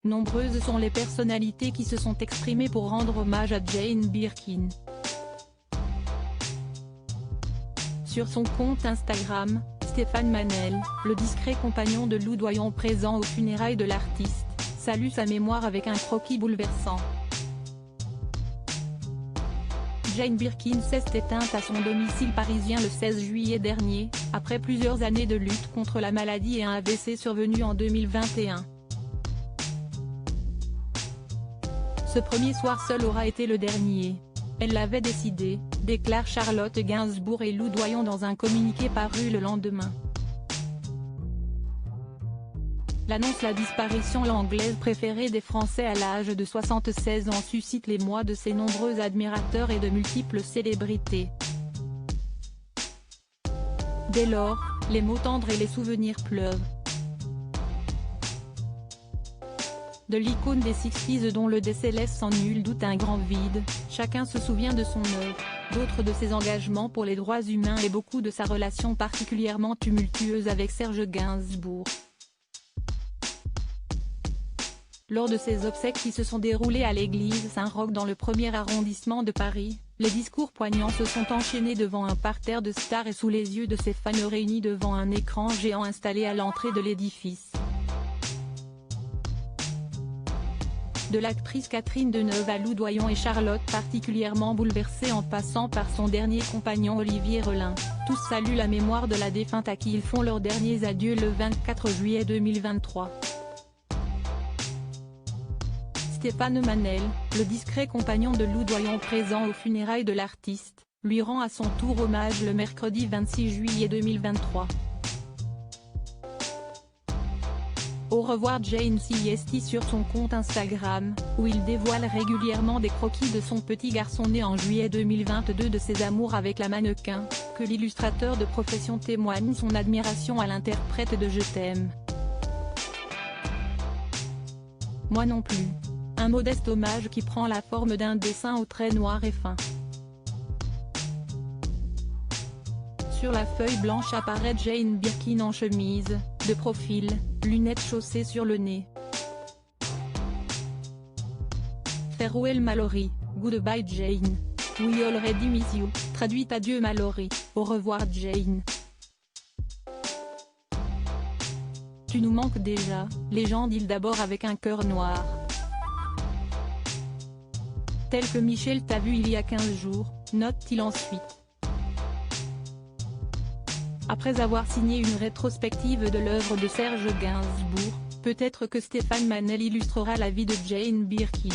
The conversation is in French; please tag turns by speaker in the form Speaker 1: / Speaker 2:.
Speaker 1: Nombreuses sont les personnalités qui se sont exprimées pour rendre hommage à Jane Birkin. Sur son compte Instagram, Stéphane Manel, le discret compagnon de Lou Doyon présent aux funérailles de l'artiste, salue sa mémoire avec un croquis bouleversant. Jane Birkin s'est éteinte à son domicile parisien le 16 juillet dernier, après plusieurs années de lutte contre la maladie et un AVC survenu en 2021. Ce premier soir seul aura été le dernier. Elle l'avait décidé, déclarent Charlotte Gainsbourg et Lou Doyon dans un communiqué paru le lendemain. L'annonce la disparition l'anglaise préférée des Français à l'âge de 76 ans suscite l'émoi de ses nombreux admirateurs et de multiples célébrités. Dès lors, les mots tendres et les souvenirs pleuvent. De l'icône des 60s dont le décès laisse sans nul doute un grand vide, chacun se souvient de son œuvre, d'autres de ses engagements pour les droits humains et beaucoup de sa relation particulièrement tumultueuse avec Serge Gainsbourg. Lors de ces obsèques qui se sont déroulées à l'église Saint-Roch dans le 1er arrondissement de Paris, les discours poignants se sont enchaînés devant un parterre de stars et sous les yeux de ses fans réunis devant un écran géant installé à l'entrée de l'édifice. De l'actrice Catherine Deneuve à Lou Doyon et Charlotte particulièrement bouleversée en passant par son dernier compagnon Olivier Relin, tous saluent la mémoire de la défunte à qui ils font leurs derniers adieux le 24 juillet 2023. Stéphane Manel, le discret compagnon de Lou Doyon présent aux funérailles de l'artiste, lui rend à son tour hommage le mercredi 26 juillet 2023. Au revoir Jane CST sur son compte Instagram, où il dévoile régulièrement des croquis de son petit garçon né en juillet 2022 de ses amours avec la mannequin, que l'illustrateur de profession témoigne son admiration à l'interprète de Je t'aime. Moi non plus. Un modeste hommage qui prend la forme d'un dessin au trait noir et fin. Sur la feuille blanche apparaît Jane Birkin en chemise, de profil, lunettes chaussées sur le nez. Farewell Mallory, Goodbye Jane. We already miss you, traduit adieu Mallory, au revoir Jane. Tu nous manques déjà, légende-il d'abord avec un cœur noir. Tel que Michel t'a vu il y a 15 jours, note-t-il ensuite. Après avoir signé une rétrospective de l'œuvre de Serge Gainsbourg, peut-être que Stéphane Manel illustrera la vie de Jane Birkin.